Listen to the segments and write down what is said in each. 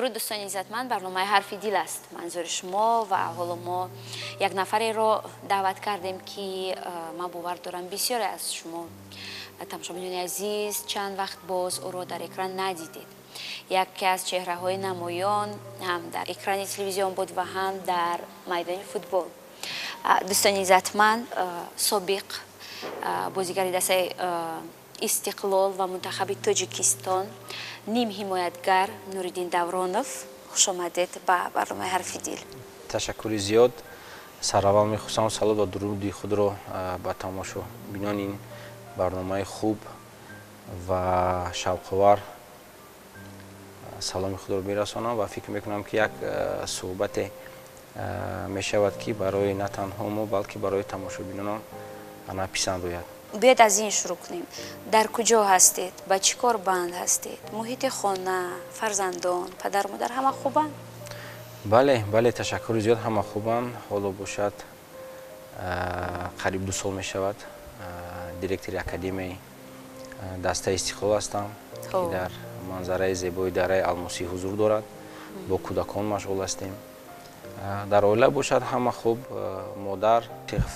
дуруд дӯстони иззатманд, барномаи ҳарфи дил аст манзури шумо ва ҳоло мо як нафареро даъват кардем ки ман бовар дорам бисёре аз шумо тамошобинони азиз чанд вақт боз ӯро дар экран надидед. яке аз чеҳраҳои намоён ҳам дар экрани телевизион буд ва ҳам дар майдони футбол. дӯстони иззатманд, собиқ бозигари дастаи истиқлол ва мунтахаби Тоҷикистон, ним ҳимоятгар Нуриддин Давронов, хуш омадед ба барномаи ҳарфи дил. ташаккури зиёд. Сараввал мехостам салом ва дуруди худро ба тамошобинони ин барномаи хуб ва шавқовар саломи худро мерасонам ва фикр мекунам ки як суҳбате мешавад ки барои на танҳо мо, балки барои тамошобинонам писанд ояд. биёед аз ин шурӯъ кунем. дар куҷо ҳастед? ба чӣ кор банд ҳастед? муҳити хона, фарзандон, падару модар ҳама хубанд? бале, ташаккури зиёд, ҳама хубанд. ҳоло бошад қариб 2 сол мешавад директори академияи дастаи Истиқлол ҳастам, ки дар манзараи зебои дараи Алмосӣ ҳузур дорад. бо кӯдакон машғул ҳастем. дар оила бошад ҳама хуб. модар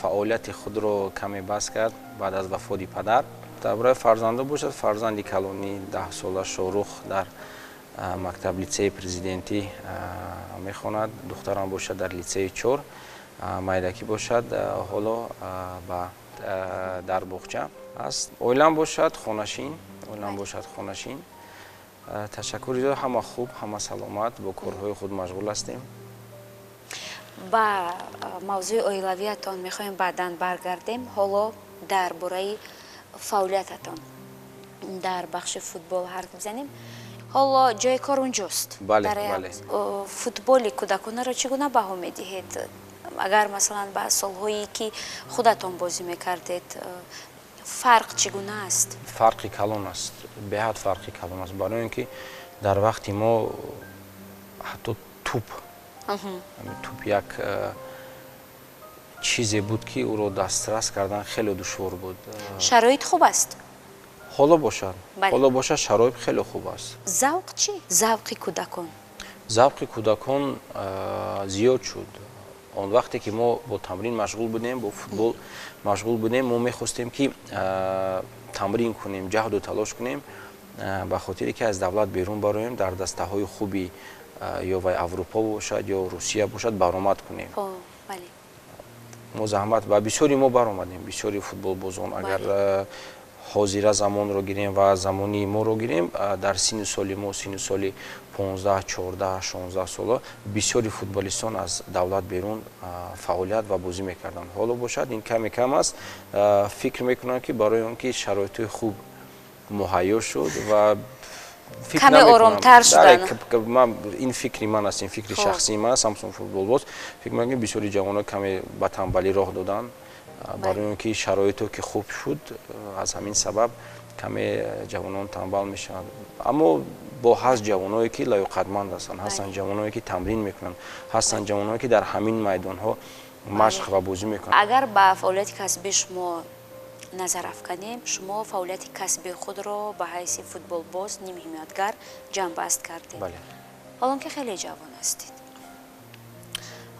фаъолияти худро каме бас кард баъд аз вафоти падар. дар бораи фарзандон бошад, фарзанди калони 10 сола Шорух дар мактаб литсеи президентӣ мехонад. духтарам бошад дар литсеи 4. майдакӣ бошад ҳоло дар боғча аст. оилам бошад хонашин. ташаккури зиёд, ҳама хуб, ҳама саломат, бо корҳои худ машғул ҳастем. ба мавзӯи оилавиятон мехоҳем баъдан баргардем. ҳоло дар бораи фаъолиятатон дар бахши футбол ҳарф бизанем. ҳоло ҷои кор унҷост. бале. футболи кӯдаконаро чӣ гуна баҳо медиҳед? агар масалан ба солҳое ки худатон бозӣ мекардед, фарқ чӣ гуна аст? фарқи калон аст, беҳад фарқи калон аст, барои ин ки дар вақти мо ҳатто туп як чизе буд ки ӯро дастрас кардан хеле душвор буд. шароит хуб аст? ҳоло бошад шароит хеле хуб аст. завқ чӣ? завқи кӯдакон? завқи кӯдакон зиёд шуд. он вақте ки мо бо тамрин машғул будем, бо футбол машғул будем, мо мехостем ки тамрин кунем, ҷаҳду талош кунем, ба хотире ки аз давлат берун бароем, дар дастаҳои хуби ё вай Аврупо бошад ё Русия бошад баромад кунем. мо заҳмат ба бисёри мо баромадем, бисёри футболбозон. агар ҳозира замонро гирем ва замони моро гирем, дар синни соли мо, синни соли 15, 14, 16 сола бисёри футболистон аз давлат берун фаъолият ва бозӣ мекарданд. ҳоло бошад ин каме кам аст. фикр мекунам ки барои он ки шароитҳои хуб муҳайё шуд ва каме оромтар шуданд. ин фикри ман аст, ин фикри шахсии ман аст. ҳамчун футболбоз фикр мекунам ки бисёри ҷавонҳо каме ба танбалӣ роҳ доданд. барои он ки шароито ки хуб шуд, аз ҳамин сабаб каме ҷавонон танбал мешаванд. аммо бо ҳаст ҷавонҳое ки лоиқатманд ҳастанд, ҳастанд ҷавонҳое ки тамрин мекунанд, ҳастанд ҷавонҳое ки дар ҳамин майдонҳо машқ ва бозӣ мекунанд. агар ба фаъолияти касбии шумо назар афканем, шумо фаъолияти касбии худро ба ҳайси футболбоз, ним ҳимоятгар ҷамъбаст кардед. ҳолон ки хеле ҷавон ҳастед,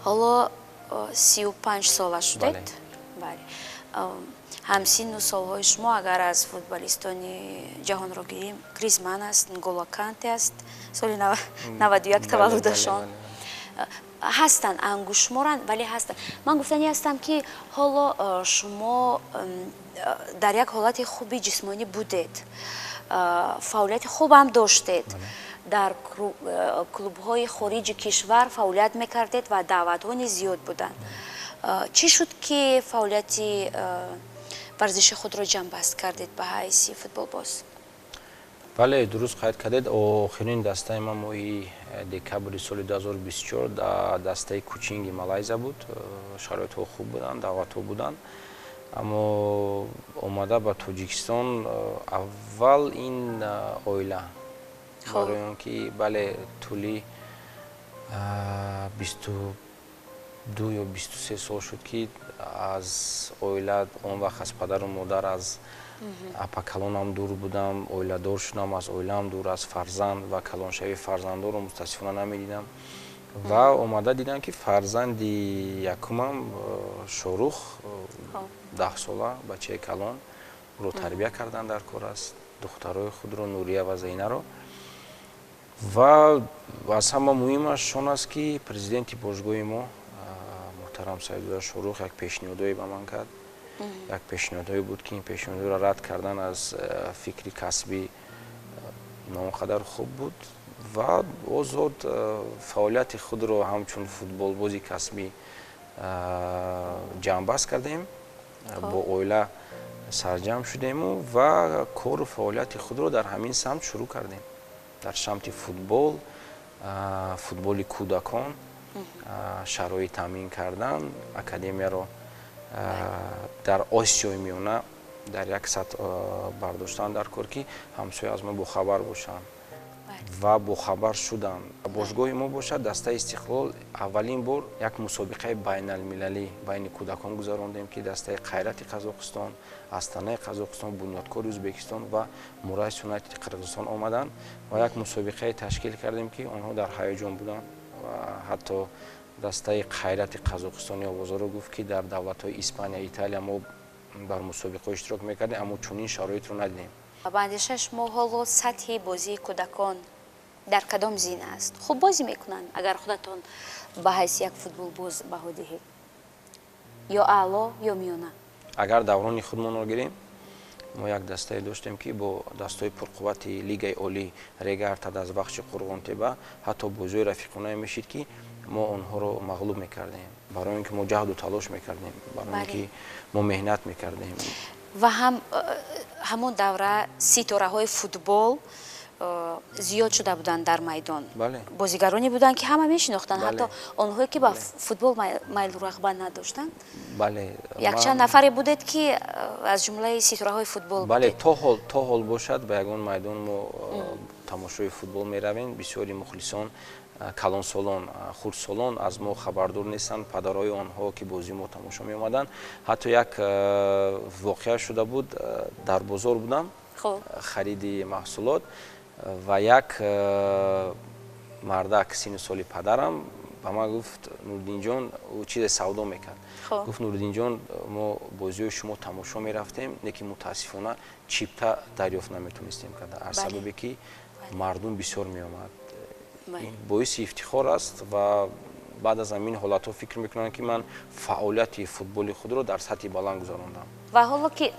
ҳоло 35 сола шудед. ҳамсинну солҳои шумо агар аз футболистони ҷаҳонро гирем, Гризман аст, Нголо Канте аст, соли 91 таваллудашон ҳастанд, ангушморанд, вале ҳастанд. ман гуфтани ҳастам ки ҳоло шумо дар як ҳолати хуби ҷисмонӣ будед, фаъолияти хубам доштед, дар клубҳои хориҷи кишвар фаъолият мекардед ва даъватҳо низ зиёд буданд. чӣ шуд ки фаъолияти варзиши худро ҷамъбаст кардед ба ҳайси футболбоз? бале, дуруст қайд кардед. охирин дастаи ман моҳи декабри соли 2024 дастаи кучинги Малайзия буд. шароитҳо хуб буданд, даъватҳо буданд. аммо омада ба Тоҷикистон аввал ин оила, барои он ки бале тӯли 22 ё 23 сол шуд ки аз оила, он вақт аз падару модар, аз апа калонам дур будам, оиладор шудам, аз оилаам дур, аз фарзанд ва калоншавии фарзандорро мутаассифона намедидам. ва омада дидам ки фарзанди якумам Шорух 10 сола бачаи калон ро тарбия кардан дар кор аст, духтарои худро Нурия ва Зайнаро. ва аз ҳама муҳимаш он аст ки президенти бошгоҳи мо муҳтарам Саидулла Шорух як пешниҳодое ба ман кард. як пешниҳодое буд ки ин пешниҳодро рад кардан аз фикри касбӣ на он қадар хуб буд ва озод фаъолияти худро ҳамчун футболбози касбӣ ҷамъбаст кардем, бо оила сарҷамъ шудему ва кору фаъолияти худро дар ҳамин самт шурӯъ кардем. дар самти футбол, футболи кӯдакон, шароит таъмин кардан, академияро дар Осиёи Миёна дар як сатҳ бардоштан дар кор ки ҳамсоя аз мо бохабар бошанд ва бохабар шуданд. Бошгоҳи мо бошад дастаи Истиқлол аввалин бор як мусобиқаи байналмилалӣ байни кӯдакон гузарондем ки дастаи Қайрати Қазоқистон, Астанаи Қазоқистон, Бунёдкори Ӯзбекистон ва Мурайс Юнайтеди Қирғизистон омаданд ва як мусобиқае ташкил кардем ки онҳо дар ҳаяҷон буданд ва ҳатто дастаи Қайрати Қазоқистони овозаро гуфт ки дар давлатҳои Испания, Италия мо бар мусобиқаҳо иштирок мекардем, аммо чунин шароитро надидем. ба андешаи шумо ҳоло сатҳи бозии кӯдакон дар кадом зина аст? хуб бозӣ мекунанд агар худатон ба ҳайси як футболбоз баҳо диҳед? ё аъло ё миёна? агар даврони худмонро гирем, мо як дастае доштем ки бо дастаи пурқуввати Лигаи Олӣ Рега Артад аз бахши Қурғонтеба ҳатто бозиҳои рафиқона мешид ки мо онҳоро мағлуб мекардем, барои ин ки мо ҷаҳду талош мекардем, барои ин ки мо меҳнат мекардем. ва ҳамон давра ситораҳои футбол зиёд шуда буданд дар майдон. Бозигароне буданд ки ҳама мешинохтанд, ҳатто онҳое ки ба футбол майлу рағбат надоштанд. Якчанд нафаре будед ки аз ҷумлаи ситораҳои футбол будед? То ҳол бошад ба ягон майдон мо тамошои футбол меравем. Бисёри мухлисон калонсолон, хурдсолон аз мо хабардор нестанд, падарои онҳо ки бозии мо тамошо меомаданд. ҳатто як воқеа шуда буд, дар бозор будам хариди маҳсулот ва як мардак синни соли падарам ба ман гуфт Нуриддинҷон чизе савдо мекард. гуфт Нуриддинҷон мо бозиҳои шумо тамошо мерафтем, лекин мутаассифона чипта дарёфт наметонистем карда аз сабабе ки мардум бисёр меомад. ин боиси ифтихор аст ва баъд аз ҳамин ҳолатҳо фикр мекунам ки ман фаъолияти футболи худро дар сатҳи баланд гузарондам. ва ҳоло ки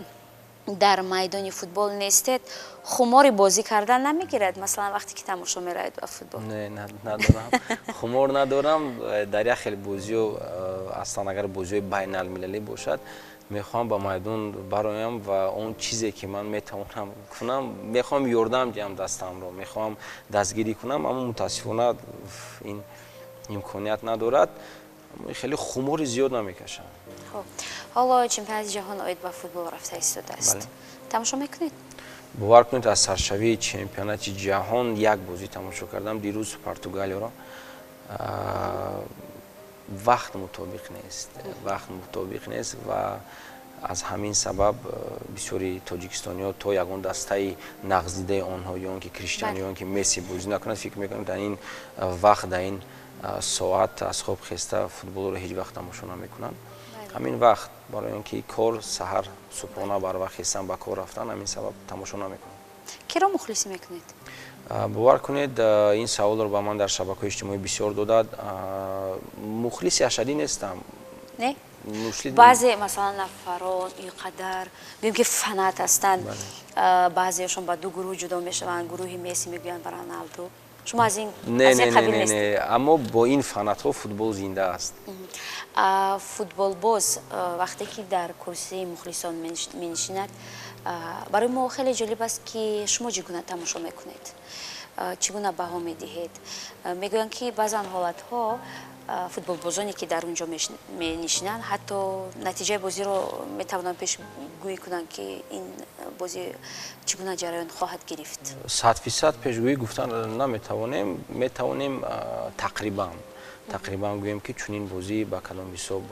дар майдони футбол нестед, хумори бозӣ кардан намегирад? Масалан вақте ки тамошо меравед ба футбол? Не, надорам. Хумор надорам. дар як хел бозиҳо аслан агар бозиҳои байналмилалӣ бошад, мехоҳам ба майдон бароям ва он чизе ки ман метавонам кунам, мехоҳам ёрдам диҳам дастамро, мехоҳам дастгирӣ кунам, аммо мутаассифона ин имконият надорад. хеле хумори зиёд намекашам. хуб, ҳоло чемпионати ҷаҳон оид ба футбол рафта истодааст. Тамошо мекунед? бовар кунед аз саршавии чемпионати ҷаҳон як бозӣ тамошо кардам, дирӯз Португалияро. вақт мутобиқ нест ва аз ҳамин сабаб бисёри тоҷикистониҳо то ягон дастаи нағздидаи онҳо ё он ки Криштиану ё он ки Месси бозӣ накунад, фикр мекунанд дар ин вақт, дар ин соат аз хоб хеста футболро ҳеҷ вақт тамошо намекунанд. ҳамин вақт барои он ки кор саҳар субҳона барвақт хестан ба кор рафтан, ҳамин сабаб тамошо намекунам. киро мухлисӣ мекунед? бовар кунед ин саволро ба ман дар шабакаҳои иҷтимоӣ бисёр додад. мухлиси ашадӣ нестам. Не? баъзе масалан нафарон инқадар гӯем ки фанат ҳастанд, баъзеашон ба ду гурӯҳ ҷудо мешаванд, гурӯҳи Месси мегӯянд ба Роналду. шумо аз ин қабил нестед? аммо бо ин фанатҳо футбол зинда аст. футболбоз вақте ки дар курсии мухлисон менишинад, барои мо хеле ҷолиб аст ки шумо чӣ гуна тамошо мекунед, чӣ гуна баҳо медиҳед? мегӯянд ки баъзан ҳолатҳо футболбозоне ки дар унҷо менишинанд, ҳатто натиҷаи бозиро метавонанд пешгӯӣ кунанд ки ин бозӣ чӣ гуна ҷараён хоҳад гирифт. 100% пешгӯӣ гуфтан наметавонем, метавонем тақрибан гӯем ки чунин бозӣ ба кадом ҳисоб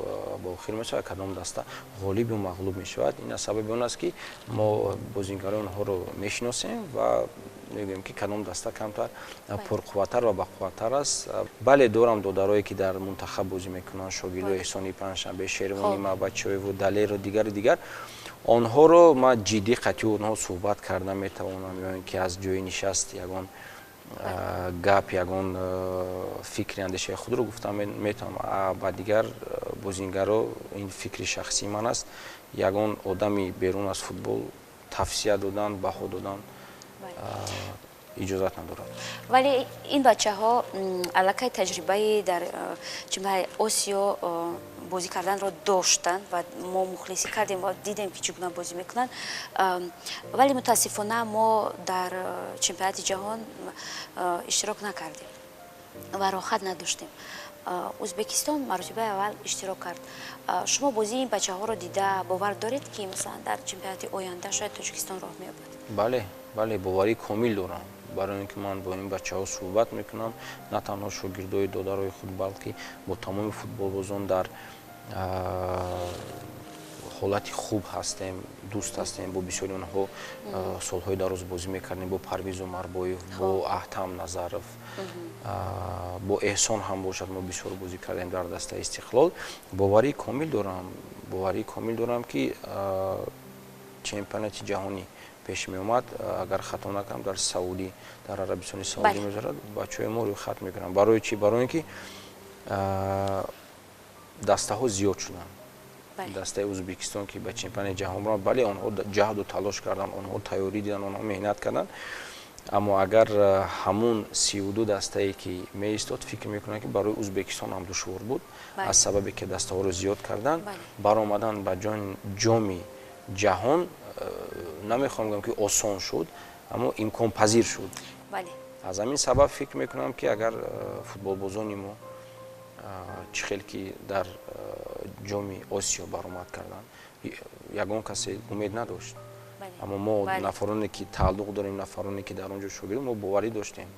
ба охир мешавад, кадом даста ғолибу мағлуб мешавад. Ин аз сабаби он аст ки мо бозингарои онҳоро мешиносем ва мегӯем ки кадом даста камтар пурқувваттар ва бақувваттар аст. бале дорам додарое ки дар мунтахаб бозӣ мекунанд, шогирдои эҳсони панҷшанбе, шервони мабачоеву, далеру дигар онҳоро ман ҷиддӣ қатъию онҳо суҳбат карда метавонам, ё ин ки аз ҷои нишаст ягон гап, ягон фикри андешаи худро гуфтан метавонам. ба дигар бозингаро ин фикри шахсии ман аст, ягон одами берун аз футбол тавсия додан, баҳо додан иҷозат надорад. вале ин бачаҳо аллакай таҷрибаи дар чемпионати Осиё бозӣ карданро доштанд ва мо мухлисӣ кардем ва дидем ки чӣ гуна бозӣ мекунанд, вале мутаассифона мо дар чемпионати ҷаҳон иштирок накардем ва роҳат надоштем. ӯзбекистон маротибаи аввал иштирок кард. шумо бозии ин бачаҳоро дида бовар доред ки масалан дар чемпионати оянда шояд Тоҷикистон роҳ меёбад? бале боварӣ комил дорам, барои ин ки ман бо ин бачаҳо суҳбат мекунам, на танҳо шогирдои додарои худ, балки бо тамоми футболбозон дар ҳолати хуб ҳастем, дӯст ҳастем. Бо бисёри онҳо солҳои дароз бозӣ мекардем, бо Парвизу Марбоев, бо Аҳтам Назаров, бо Эҳсон ҳам бошад, мо бисёр бозӣ кардем дар дастаи Истиқлол. боварии комил дорам ки чемпионати ҷаҳонӣ пеш меомад, агар хато накунам дар Саудӣ, дар Арабистони Саудӣ мегузарад, бачаҳои мо рӯйхат мекунанд. барои чӣ? барои ин ки дастаҳо зиёд шуданд. дастаи Ӯзбекистон ки ба чемпионати ҷаҳон омад, бале онҳо ҷаҳду талош карданд, онҳо тайёрӣ диданд, онҳо меҳнат карданд. аммо агар ҳамун 32 дастае ки меистод, фикр мекунам ки барои Ӯзбекистон ҳам душвор буд, аз сабабе ки дастаҳоро зиёд карданд. баромадан ба ҷоми ҷаҳон намехоҳам гӯям ки осон шуд, аммо имконпазир шуд. аз ҳамин сабаб фикр мекунам ки агар футболбозони мо чӣ хел ки дар ҷоми Осиё баромад карданд, ягон касе умед надошт. аммо мо нафароне ки тааллуқ дорем, нафароне ки дар он ҷо шогирдем, мо боварӣ доштем.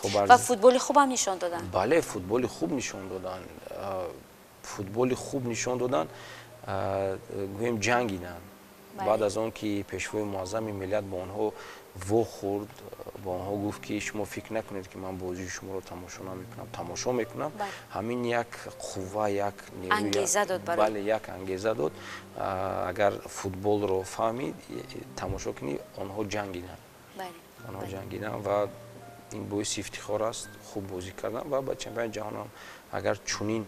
ва футболи хубам нишон доданд. бале футболи хуб нишон доданд, гӯем ҷангиданд. баъд аз он ки пешвои муаззами миллат бо онҳо вохӯрд, бо онҳо гуфт ки шумо фикр накунед ки ман бозии шуморо тамошо намекунам, тамошо мекунам. ҳамин як қувва, як нерӯ, як ангеза дод. агар футболро фаҳмид, тамошо кунӣ, онҳо ҷангиданд ва ин боиси ифтихор аст. хуб бозӣ кардан ва ба чемпионати ҷаҳон ҳам агар чунин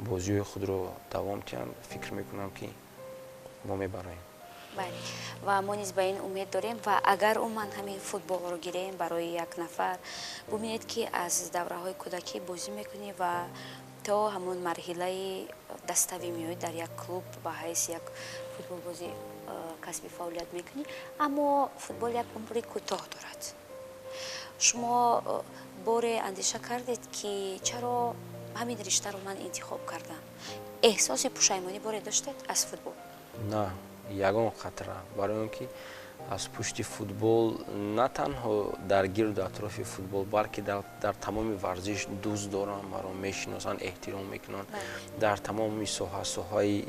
бозиҳои худро давом диҳанд, фикр мекунам ки мо мебароем. ва мо низ ба ин умед дорем ва агар умуман ҳамин футболро гирем барои як нафар, бубинед ки аз давраҳои кӯдакӣ бозӣ мекунӣ ва то ҳамон марҳилаи dastavî miyoj در یک klub با حیث یک فوتبال بازی کسبی فعالیت میکنی، اما فوتبال یک عمر کوتاه دارد. شما بار اندیشه کردید که چرا همین رشته رو من انتخاب کردم؟ احساس پشیمانی بار داشتید از فوتبال؟ نه، یگان خطره. برای اینکه از پشت فوتبال نه تنها در گرد اطراف فوتبال بلکه در تمام ورزش دوست دارم، مرا میشناسن، احترام میکنن. در تمام ساحه‌های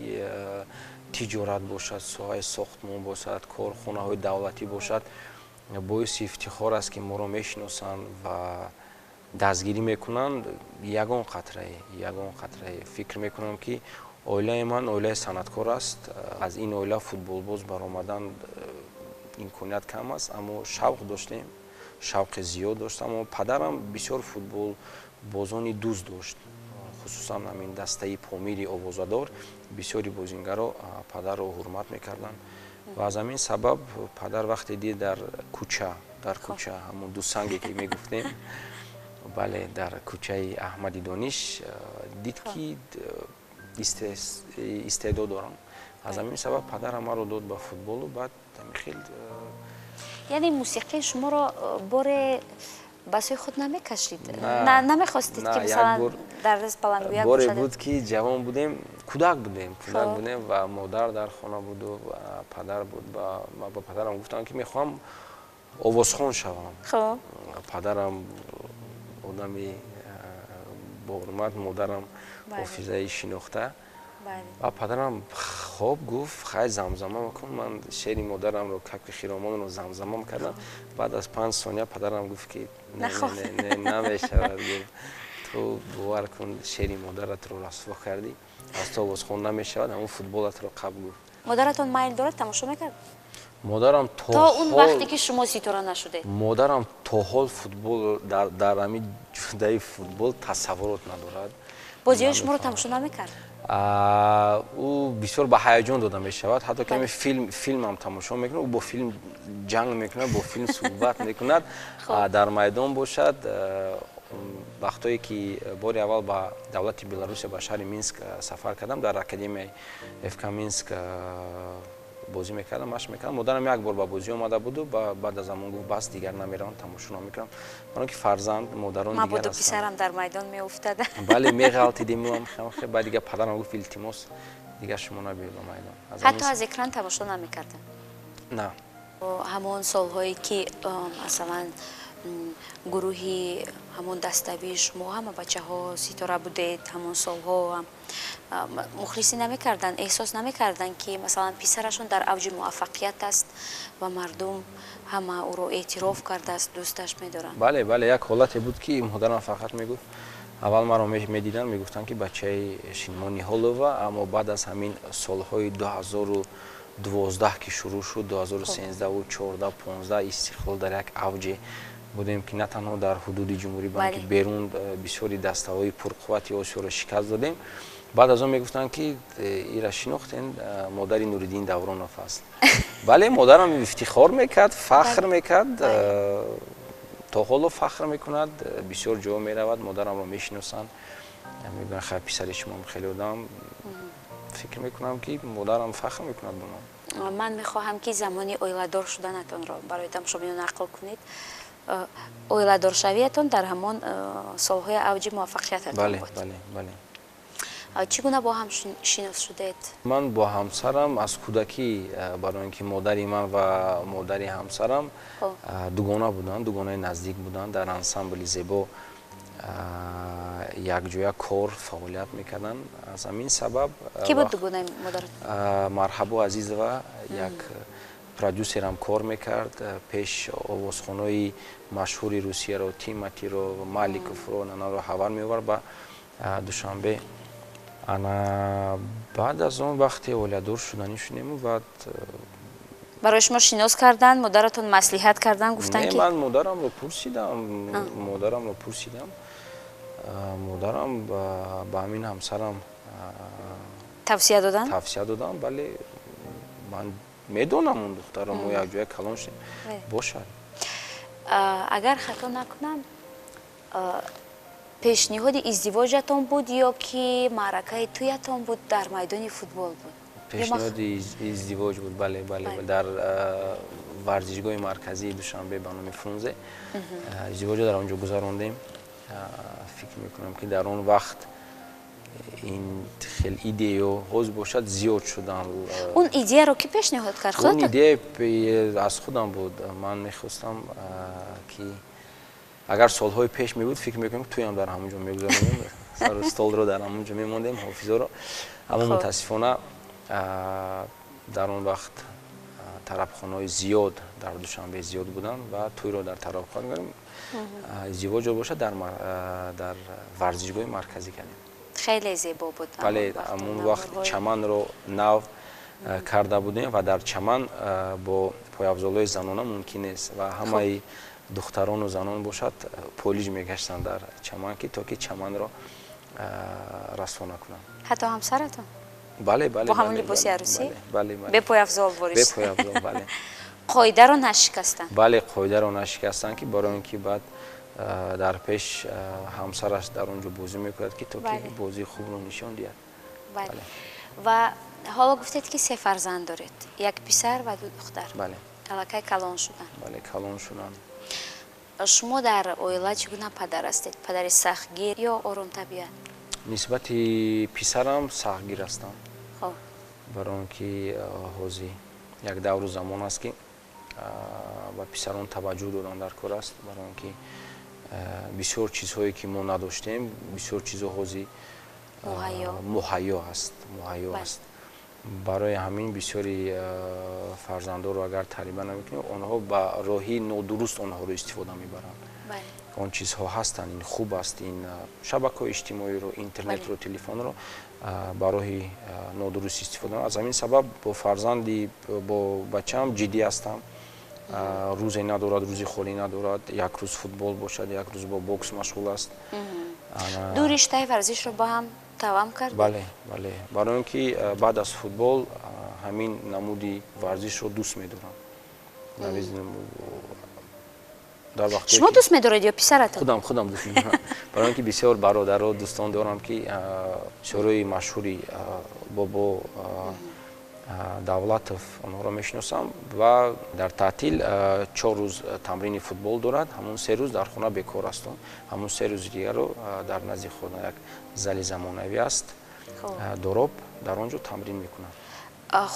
تجارت باشد، ساحه ساختمان باشد، کارخانه های دولتی باشد، باعث افتخار است که مرا میشناسن و دستگیری میکنن. یگان خطره. فکر میکنم که اوله من اوله صنعتکار است. از این اوله فوتبال باز برآمدن امکانیت کم است، اما شوق داشتیم، شوق زیاد داشتم. اما پدرم بسیار فوتبال بازانی دوست داشت، خصوصا همین دسته پامیری آوازدار. بسیاری بازیگرا پدر را حرمت میکردن و از همین سبب پدر وقتی دید در کوچه همون دو سنگی که میگفتیم، بله، در کوچه احمدی دانش دید که استعداد دارم. از همین سبب پدرم ما رو داد به فوتبال و بعد خیلی. یعنی موسیقی شما رو بار بسوی خود نمیکشید؟ نه نمیخواستید که مثلا در رس بلندگویک باره بود که جوان بودیم، کودک بودیم و مادر در خانه بود و پدر بود. با پدرم گفتم که میخوام آوازخوان شوم. پدرم آدمی бо ҳурмат модарам ҳофизаи шинохта бале. ва падарам хоб гуфт хай замзама мекун. Ман шери модарамро капки хиромонро замзама кардам. Баъд аз 5 сония падарам гуфт ки не намешавад. ту бовар кун шери модаратро расво кардӣ, аз то озхон намешавад, ҳамун футболатро қабл гуфт. модаратон майл дорад тамошо мекард модарам то он вақте ки шумо ситора нашудед? модарам то ҳол футбол дар ҳамин ҷудаи футбол тасаввурот надорад. бозиҳои шуморо тамошо намекард? ӯ бисёр ба ҳаяҷон дода мешавад. ҳатто каме филмам тамошо мекунад, ӯ бо филм ҷанг мекунад, бо филм суҳбат мекунад. дар майдон бошад. вақтое ки бори аввал ба давлати Беларусия ба шаҳри Минск сафар кардам, дар академияи ФК Минск бозӣ мекардам, машқ мекардам. модарам як бор ба бозӣ омада буду, баъд аз ҳамон гуфт бас дигар намеравам, тамошо намекунам. барон ки фарзанд модарон дигар мабодо писарам дар майдон меуфтада. бале меғалтидем баъд дигар падарам гуфт илтимос дигар шумо набиёед ба майдон. ҳатто аз экран тамошо намекардам? На. ҳамон солҳое ки масалан гурӯҳи ҳамон даставии шумо ҳама бачаҳо ситора будед, ҳамон солҳо мухлисӣ намекардан, эҳсос намекардан ки масалан писарашон дар авҷи муваффақият аст ва мардум ҳама ӯро эътироф кардааст, дӯсташ медоранд? бале, як ҳолате буд ки модарам фақат мегуфт, аввал маро медиданд, мегуфтанд ки бачаи Шинмо Ниҳолова, аммо баъд аз ҳамин солҳои 2012 ки шурӯъ шуд, 2013, 2014, 2015 истиқлол дар як авҷе будем ки на танҳо дар ҳудуди ҷумҳурӣ балки берун бисёри дастаҳои пурқуввати Осиёро шикаст додем. баъд аз он мегуфтанд ки ира шинохтен модари Нуриддин Давронов аст. бале модарам ифтихор мекард, фахр мекард, то ҳоло фахр мекунад, бисёр ҷо меравад, модарамро мешиносанд, мегӯянд хай писари шумо хеле одам. фикр мекунам ки модарам фахр мекунад бо ман. ман мехоҳам ки замони оиладор шуданатонро барои тамошобинон нақл кунед. оиладоршавиятон дар ҳамон солҳои авҷи муваффақиятатон буд. бале. чӣ гуна бо ҳам шинос шудед? ман бо ҳамсарам аз кӯдакӣ, барои ин ки модари ман ва модари ҳамсарам дугона буданд, дугонаи наздик буданд, дар ансамбли зебо якҷоя кор фаъолият мекарданд. аз ҳамин сабаб ки буд дугонаи модарат? Марҳабо Азизова як продюсерам кор мекард, пеш овозхонои машҳури Русияро, Тиматиро, Маликовро, нанаро ҳавар меовард ба Душанбе. ана баъд аз он вақте оиладор шуданӣ шудему, баъд барои шумо шинос карданд, модаратон маслиҳат карданд, гуфтанд ки ман модарамро пурсидам, модарам ба ҳамин ҳамсарам тавсия доданд, бале ман медонам он духтарро, мо якҷоя калон шудем, бошад. агар хато накунам, пешниҳоди издивоҷатон буд ё ки маъракаи тӯятон буд дар майдони футбол буд? пешниҳоди издивоҷ буд, бале, дар варзишгоҳи марказии Душанбе ба номи Фрунзе издивоҷро дар онҷо гузарондем. фикр мекунам ки дар он вақт ин хел идеё ҳоз бошад зиёд шуданд. он идеяро ки пешниҳод кард? он идея аз худам буд. ман мехостам ки агар солҳои пеш мебуд, фикр мекунам ки туям дар ҳамон ҷо мегузаронем, сару столро дар ҳамон ҷо мемондем, ҳофизоро. аммо мутаассифона дар он вақт тарабхонаҳои зиёд дар Душанбе зиёд буданд ва туйро дар тарабхона кардем. издивоҷро бошад дар варзишгоҳи марказӣ кардем. хеле зебо буд. бале, ҳамон вақт чаманро нав карда будем ва дар чаман бо пойафзолҳои занона мумкин нест ва ҳамаи духтарону занон бошад полиж мегаштанд дар чаман ки то ки чаманро расво накунанд. ҳатто ҳамсаратон? бале, бо ҳамон либоси арӯсӣ? бале. бепояфзол ворис? бепояфзол, бале. қоидаро нашикастанд? бале, қоидаро нашикастанд ки барои ин ки баъд дар пеш ҳамсараш дар он ҷо бозӣ мекунад ки то ки бозии хубро нишон диҳад. бале. ва ҳоло гуфтед ки 3 фарзанд доред, як писар ва 2 духтар. бале. аллакай калон шуданд. бале, калон шуданд. шумо дар оила чӣ гуна падар ҳастед? падари сахтгир ё оромтабиат? нисбати писарам сахтгир ҳастам. хоб. барои он ки ҳозир як давру замон аст ки ба писарон таваҷҷӯҳ додан дар кор аст, барои он ки бисёр чизҳое ки мо надоштем бисёр чизо ҳозир муҳайё аст барои ҳамин бисёри фарзандоро агар тариба намекунем онҳо ба роҳи нодуруст онҳоро истифода мебаранд он чизҳо ҳастанд ин хуб аст ин шабакаҳои иҷтимоиро интернетро телефонро ба роҳи нодуруст истифода аз ҳамин сабаб бо фарзанди бо бачаам ҷиддӣ ҳастам рӯзе надорад рӯзи холӣ надорад як рӯз футбол бошад як рӯз бо бокс машғул аст ду риштаи варзишро ба ҳам тавам кард бале барои он ки баъд аз футбол ҳамин намуди варзишро дӯст медорам шумо дӯст медоред ё писаратон худам дӯст медорам барои он ки бисёр бародаро дӯстон дорам ки бисёрои машҳури бобо давлатов онҳоро мешиносам ва дар таътил 4 рӯз тамрини футбол дорад ҳамон 3 рӯз дар хона бекор астон ҳамон 3 рӯзи дигарро дар назди хона як зали замонавӣ аст дороб дар он ҷо тамрин мекунад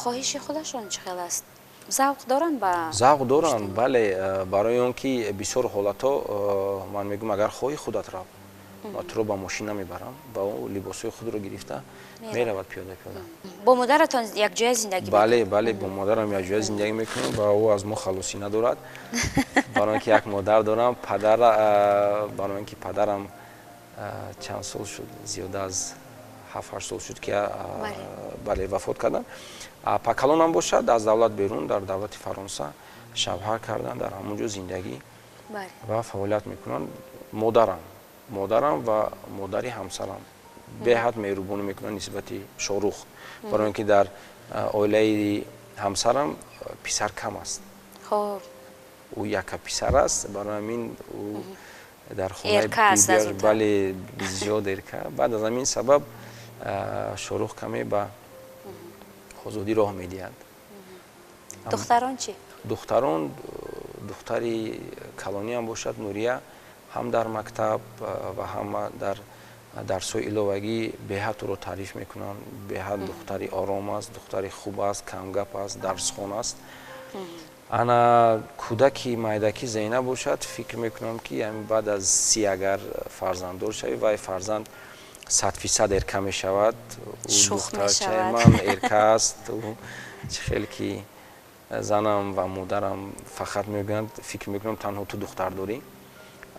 хоҳиши худашон чӣ хел аст завқ доранд ба завқ доранд бале барои он ки бисёр ҳолатҳо ман мегӯям агар хоҳӣ худат рав ма туро ба мошин намебарам ба либосҳои худро гирифта меравад пиёда бо модаратон якҷоя зиндагӣ бале бо модарам якҷоя зиндагӣ мекунем ва ӯ аз мо халосӣ надорад барои он ки як модар дорам барои он ки падарам чанд сол шуд зиёда аз 7-8 сол шуд ки бале вафот карданд пакалонам бошад аз давлат берун дар давлати фаронса шавҳар кардан дар ҳамон ҷо зиндагӣ ва фаъолият мекунанд модарам ва модари ҳамсарам беҳад меҳрубонӣ мекунанд нисбати Шорух барои он ки дар оилаи ҳамсарам писар кам аст ӯ яка писар аст барои ҳамин ӯ дар хонаи дигар бале зиёд ерка баъд аз ҳамин сабаб Шорух каме ба озодӣ роҳ медиҳад духтарон чӣ духтарон духтари калониам бошад Нурия ҳам дар мактаб ва ҳам дар дарсҳои иловагӣ беҳад ӯро таъриф мекунанд беҳад духтари ором аст духтари хуб аст камгап аст дарсхон аст ана кӯдаки майдакӣ Зейнаб бошад фикр мекунам ки баъд аз 30 агар фарзанддор шавӣ вай фарзанд 100% ерка мешавад духтарчаи ман ерка аст чӣ хел ки занам ва модарам фақат мегӯянд фикр мекунам танҳо ту духтар дорӣ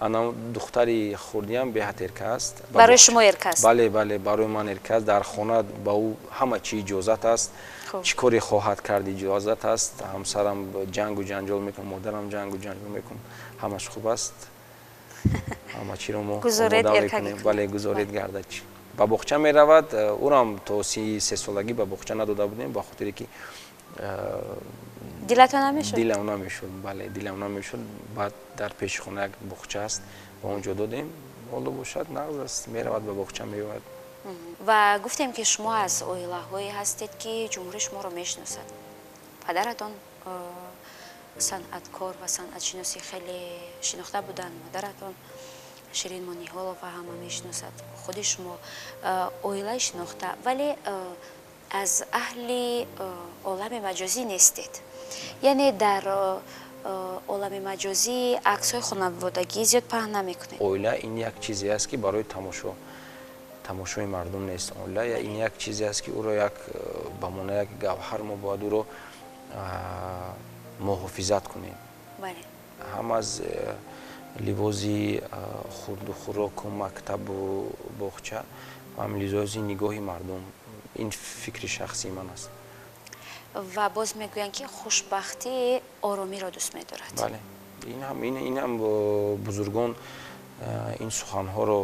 ана духтари хурдиам беҳад ерка аст барои шумо ерка аст бале барои ман ерка аст дар хона ба ӯ ҳама чӣ иҷозат аст чӣ коре хоҳад кард иҷозат аст ҳамсарам ҷангу ҷанҷол мекунад модарам ҷангу ҷанҷол мекунад ҳамаш хуб аст ҳама чиро мо бале гузоред гардад ба боғча меравад ӯрам то 33 солагӣ ба боғча надода будем ба хотире ки дилам намешуд баъд дар пеши хона як боғча аст ба он ҷо додем ҳоло бошад нағз аст меравад ба боғча меояд ва гуфтем ки шумо аз оилаҳое ҳастед ки ҷумҳури шуморо мешиносад падаратон санъаткор ва санъатшиноси хеле шинохта буданд мадаратон Ширин Мониҳолова ҳама мешиносад худи шумо оилаи шинохта вале аз аҳли олами маҷозӣ нестед яъне дар олами маҷозӣ аксҳои хонаводагӣ зиёд паҳн намекунед оила ин як чизе аст ки барои тамошои мардум нест оила ин як чизе аст ки ӯро як ба монаа як гавҳар мо бояд ӯро муҳофизат кунем ҳам аз ливози хурду хӯроку мактабу боғча ҳам ливози нигоҳи мардум ин фикри шахсии ман аст ва боз мегӯянд ки хушбахтӣ оромиро дӯст медорад бале ин ҳам бузургон ин суханҳоро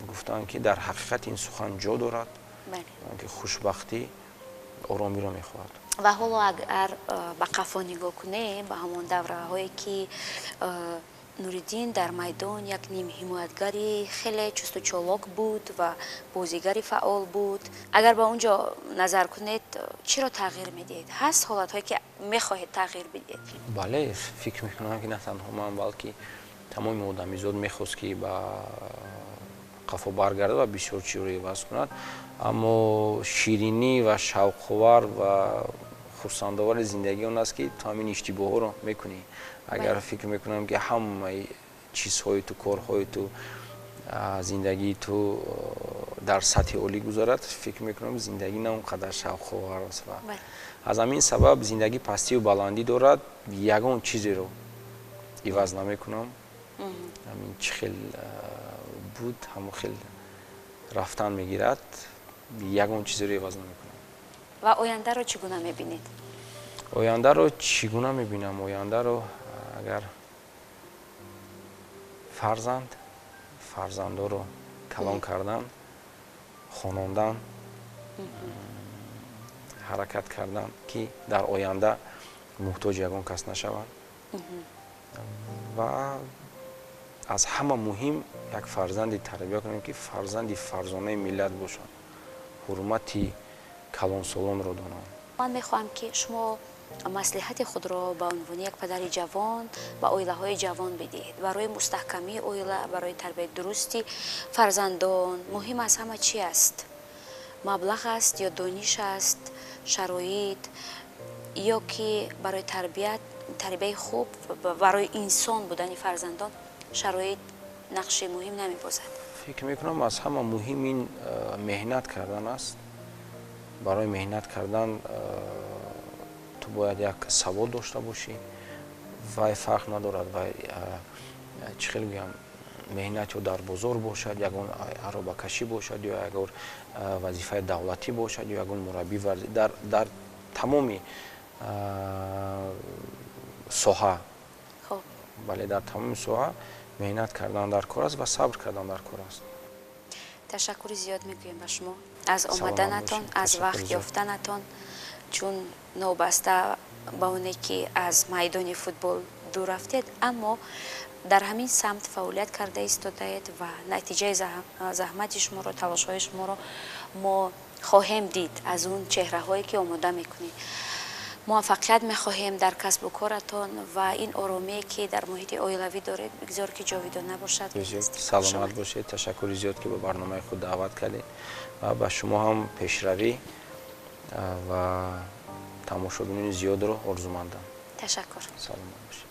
гуфтанд ки дар ҳақиқат ин сухан ҷо дорад ки хушбахтӣ оромиро мехоҳад ва ҳоло агар ба қафо нигоҳ кунем ба ҳамон давраҳое ки Нуриддин дар майдон як нимҳимоятгари хеле чусту чолок буд ва бозигари фаъол буд агар ба он ҷо назар кунед чиро тағйир медиҳед ҳаст ҳолатҳое ки мехоҳед тағйир бидиҳед бале фикр мекунам ки на танҳо ман балки тамоми одамизод мехост ки ба қафо баргардад ва бисёр чиро иваз кунад аммо ширинӣ ва шавқовар ва хурсандовари зиндагӣ он аст ки ту ҳамин иштибоҳҳоро мекунӣ агар фикр мекунам ки ҳамаи чизҳои ту корҳои ту зиндагии ту дар сатҳи олӣ гузарад, фикр мекунам зиндагӣ на он қадар шавқовар аст ва аз ҳамин сабаб зиндагӣ пастию баландӣ дорад. Ягон чизеро иваз намекунам. ҳамин чӣ хел буд ҳамон хел рафтан мегирад. Ягон чизеро иваз намекунам. ва ояндаро чӣ гуна мебинед? ояндаро чӣ гуна мебинам? ояндаро агар фарзандоро калон кардан, хонондан, ҳаракат кардан, ки дар оянда муҳтоҷи ягон кас нашаванд. ва аз ҳама муҳим як фарзанде тарбия кунем, ки фарзанди фарзонаи миллат бошад, ҳурмати калонсолонро донанд. ман мехоҳам ки шумо маслиҳати худро ба унвони як падари ҷавон ба оилаҳои ҷавон бидиҳед. барои мустаҳкамии оила, барои тарбияи дурусти фарзандон муҳим аз ҳама чӣ аст? маблағ аст ё дониш аст, шароит, ё ки барои тарбияи хуб, барои инсон будани фарзандон шароит нақши муҳим намебозад? фикр мекунам аз ҳама муҳим ин меҳнат кардан аст. барои меҳнат кардан ту бояд як савод дошта бошӣ. вай фарқ надорад, вай чӣ хел гӯям, меҳнат ё дар бозор бошад, ягон аробакашӣ бошад, ё ягон вазифаи давлатӣ бошад, ё ягон мураббӣ варзиши, дар тамоми соҳа, бале дар тамоми соҳа меҳнат кардан дар кор аст ва сабр кардан дар кор аст. ташаккури зиёд мегӯем ба шумо аз омаданатон, аз вақт ёфтанатон, чун новбаста ба оне ки аз майдони футбол дур рафтед, аммо дар ҳамин самт фаъолият карда истодаед ва натиҷаи заҳмати шуморо, талошҳои шуморо мо хоҳем дид аз он чеҳраҳое ки омода мекунед. муваффақият мехоҳем дар касбу коратон ва ин оромие ки дар муҳити оилавӣ доред бигзор ки ҷовидона бошад. саломат бошед. ташаккури зиёд ки ба барномаи худ даъват кардед ва ба шумо ҳам пешравӣ ва тамошобинони зиёдро орзумандам. ташаккур. саломат бошед.